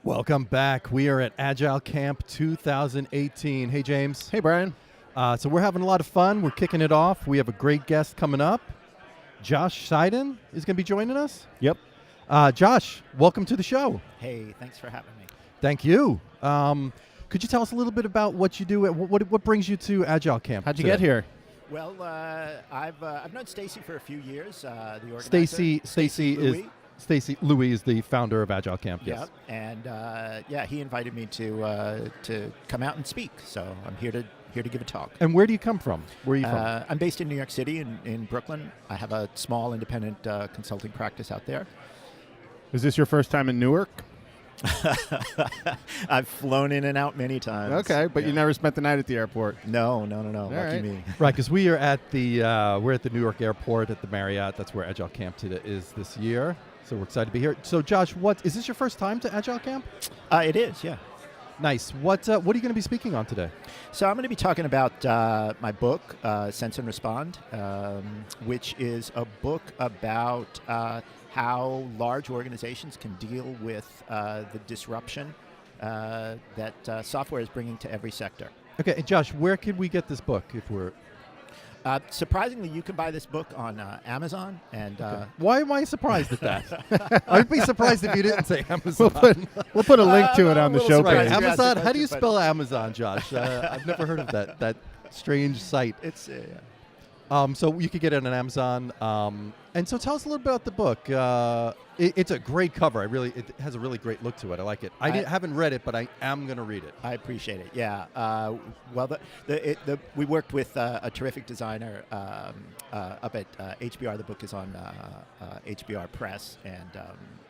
Welcome back. We are at Agile Camp 2018. Hey, James. Hey, Brian. So we're having a lot of fun. We're kicking it off. We have a great guest coming up. Josh Seiden is going to be joining us. Yep. Josh, welcome to the show. Hey, thanks for having me. Thank you. Could you tell us a little bit about what you do? What brings you to Agile Camp? How'd you today? get here? Well, I've known Stacy for a few years. The organizer. Stacy Louis is the founder of Agile Camp. Yes. Yep. And he invited me to come out and speak. So I'm here to give a talk. And where do you come from? Where are you from? I'm based in New York City, in Brooklyn. I have a small independent consulting practice out there. Is this your first time in Newark? I've flown in and out many times. Okay, but you never spent the night at the airport. No. Lucky right. me. Right, because we are at we're at the New York airport at the Marriott. That's where Agile Camp is this year. So we're excited to be here. So Josh, is this your first time to Agile Camp? It is, yeah. Nice. What are you going to be speaking on today? So I'm going to be talking about my book, Sense and Respond, which is a book about how large organizations can deal with the disruption that software is bringing to every sector. Okay, and Josh, where could we get this book if we're... Surprisingly, you can buy this book on Amazon. And why am I surprised at that? I'd be surprised if you didn't say Amazon. We'll put a link to it on the show Right, page. Amazon. How do you spell Amazon, Josh? I've never heard of that strange site. It's So you could get it on Amazon. And so tell us a little bit about the book. It's a great cover. It has a really great look to it. I like it. I haven't read it, but I am going to read it. I appreciate it. Yeah. We worked with a terrific designer up at HBR. The book is on HBR Press, and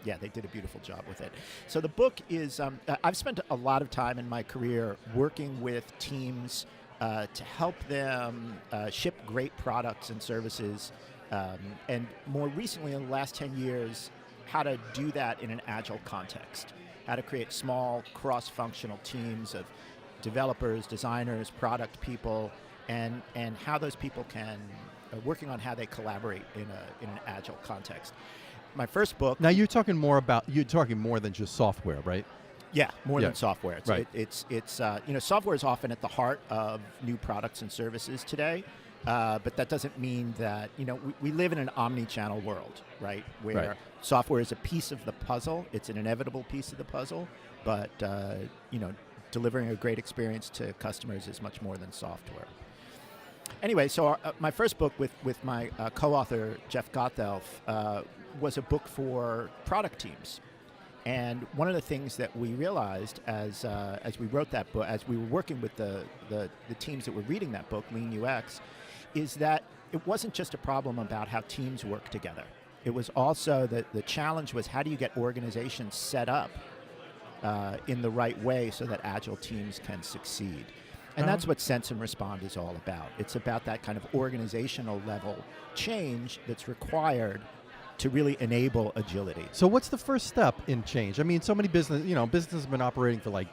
they did a beautiful job with it. So the book is. I've spent a lot of time in my career working with teams to help them ship great products and services, and more recently, in the last 10 years, how to do that in an agile context, how to create small cross-functional teams of developers, designers, product people, and how those people can working on how they collaborate in an agile context. My first book. Now you're talking more than just software, right? Yeah, more than software. Right. It's software is often at the heart of new products and services today, but that doesn't mean that, we live in an omni-channel world, right? Where software is a piece of the puzzle. It's an inevitable piece of the puzzle, but, delivering a great experience to customers is much more than software. Anyway, so my first book with my co-author, Jeff Gothelf, was a book for product teams. And one of the things that we realized as we wrote that book, as we were working with the teams that were reading that book, Lean UX, is that it wasn't just a problem about how teams work together. It was also that the challenge was, how do you get organizations set up in the right way so that agile teams can succeed? And that's what Sense and Respond is all about. It's about that kind of organizational level change that's required to really enable agility. So what's the first step in change? I mean, so many business has been operating for like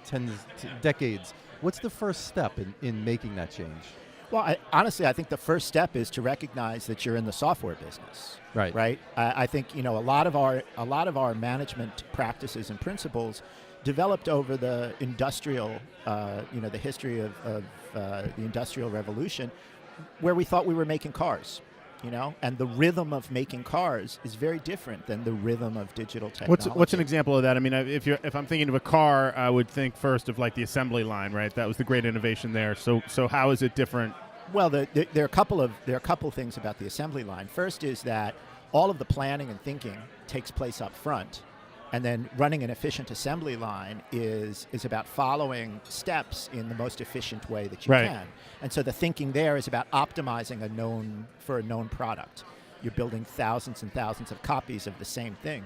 decades. What's the first step in making that change? Well, honestly, I think the first step is to recognize that you're in the software business. Right. Right. I think a lot of our management practices and principles developed over the industrial, the history of the Industrial Revolution, where we thought we were making cars. And the rhythm of making cars is very different than the rhythm of digital technology. What's an example of that? I mean, if I'm thinking of a car, I would think first of like the assembly line, right? That was the great innovation there. So how is it different? Well, there are a couple of things about the assembly line. First is that all of the planning and thinking takes place up front. And then running an efficient assembly line is about following steps in the most efficient way that you can. And so the thinking there is about optimizing a known product. You're building thousands and thousands of copies of the same thing.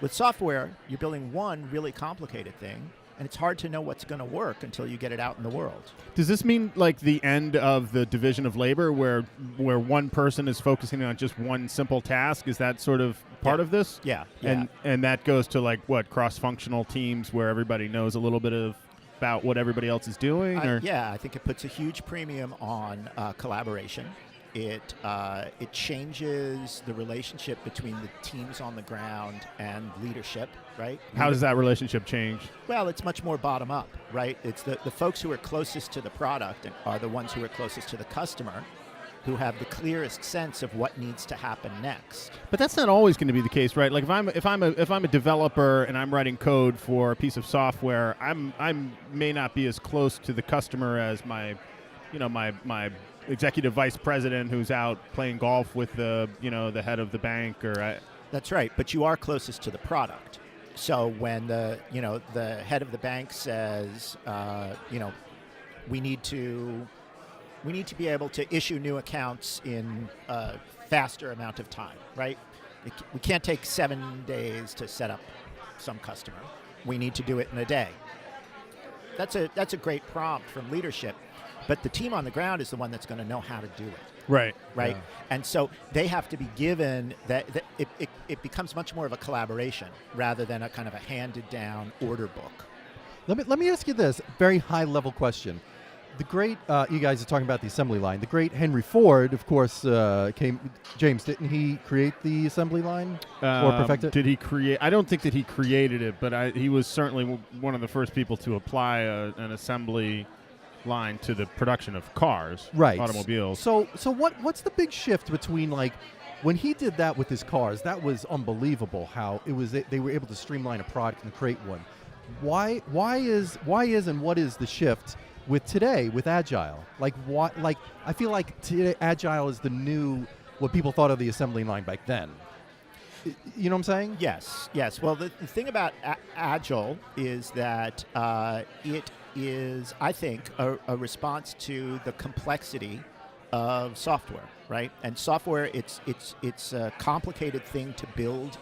With software, you're building one really complicated thing, and it's hard to know what's going to work until you get it out in the world. Does this mean like the end of the division of labor where one person is focusing on just one simple task? Is that sort of part of this? Yeah. And that goes to like what, cross-functional teams where everybody knows a little bit about what everybody else is doing? Yeah, I think it puts a huge premium on collaboration. It changes the relationship between the teams on the ground and leadership, right? How does that relationship change? Well, it's much more bottom up, right? It's the folks who are closest to the product and are the ones who are closest to the customer, who have the clearest sense of what needs to happen next. But that's not always going to be the case, right? Like if I'm a developer and I'm writing code for a piece of software, I may not be as close to the customer as my executive vice president who's out playing golf with the head of the bank That's right, but you are closest to the product. So when the head of the bank says, we need to be able to issue new accounts in a faster amount of time, right? We can't take 7 days to set up some customer. We need to do it in a day. That's a great prompt from leadership, but the team on the ground is the one that's going to know how to do it. Right. Right. Yeah. And so they have to be given that it becomes much more of a collaboration rather than a kind of a handed down order book. Let me ask you this very high level question. The great, you guys are talking about the assembly line. The great Henry Ford, of course, James, didn't he create the assembly line or perfect it? Did he create? I don't think that he created it, but he was certainly one of the first people to apply an assembly line to the production of cars, right? Automobiles. So what's the big shift between like when he did that with his cars? That was unbelievable. How it was they were able to streamline a product and create one. Why is and what is the shift with today with Agile? Like what? Like I feel like today Agile is the new what people thought of the assembly line back then. You know what I'm saying? Yes. Well, the thing about Agile is that it is, I think, a response to the complexity of software, right? And software, it's a complicated thing to build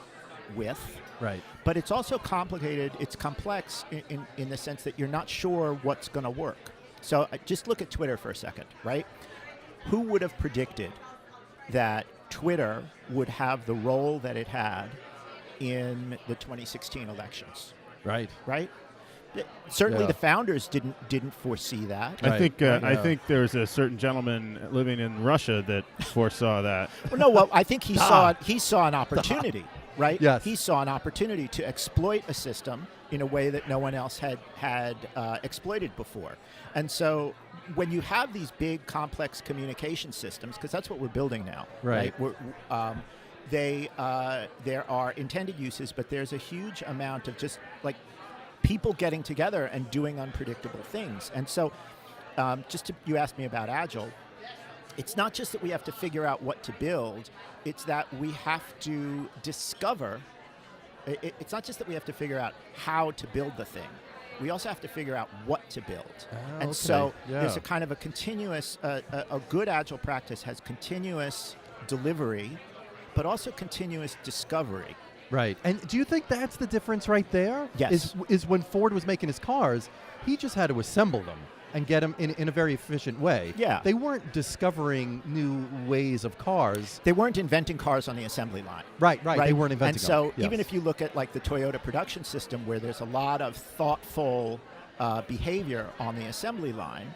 with. Right. But it's also complicated, it's complex in the sense that you're not sure what's going to work. So just look at Twitter for a second, right? Who would have predicted that Twitter would have the role that it had in the 2016 elections? Right. Right? Certainly Yeah. the founders didn't foresee that. I think Right. I think there's a certain gentleman living in Russia that foresaw that. Well, I think he saw an opportunity, right? Yes. He saw an opportunity to exploit a system in a way that no one else had exploited before. And so when you have these big, complex communication systems, because that's what we're building now, Right. there are intended uses, but there's a huge amount of just like people getting together and doing unpredictable things. And so you asked me about Agile. It's not just that we have to figure out what to build, it's that we have to discover. It's not just that we have to figure out how to build the thing. We also have to figure out what to build. And so there's a kind of a continuous, a good Agile practice has continuous delivery, but also continuous discovery. Right. And do you think that's the difference right there? Yes. Is when Ford was making his cars, he just had to assemble them and get them in a very efficient way. Yeah. They weren't discovering new ways of cars. They weren't inventing cars on the assembly line. Right. They weren't inventing And so them. Yes. even if you look at like the Toyota production system where there's a lot of thoughtful behavior on the assembly line,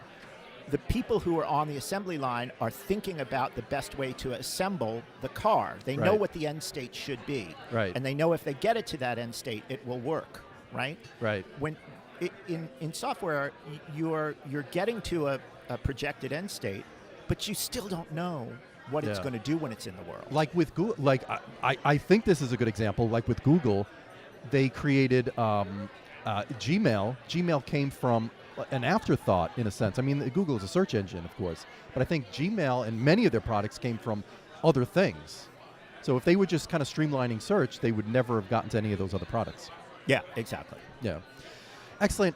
the people who are on the assembly line are thinking about the best way to assemble the car. They know Right. what the end state should be. Right. And they know if they get it to that end state, it will work, right? Right. When in software, you're getting to a projected end state, but you still don't know what it's Yeah. going to do when it's in the world. Like with Google, like I think this is a good example. Like with Google, they created Gmail. Gmail came from an afterthought in a sense. I mean, Google is a search engine, of course, but I think Gmail and many of their products came from other things. So if they were just kind of streamlining search, they would never have gotten to any of those other products. Yeah, exactly. Yeah. Excellent.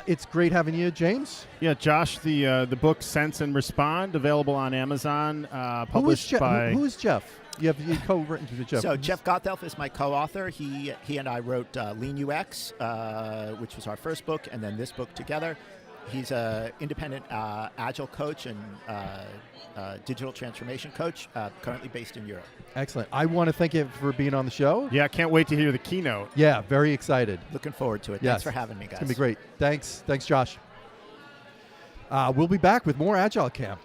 It's great having you, James. Yeah, Josh, the book Sense and Respond, available on Amazon, published by... Who's Jeff? You co-written with Jeff. So Jeff Gothelf is my co-author. He and I wrote Lean UX, which was our first book, and then this book together. He's an independent Agile coach and digital transformation coach, currently based in Europe. Excellent. I want to thank you for being on the show. Yeah, can't wait to hear the keynote. Yeah, very excited. Looking forward to it. Yes. Thanks for having me, guys. It's going to be great. Thanks, Josh. We'll be back with more Agile Camp.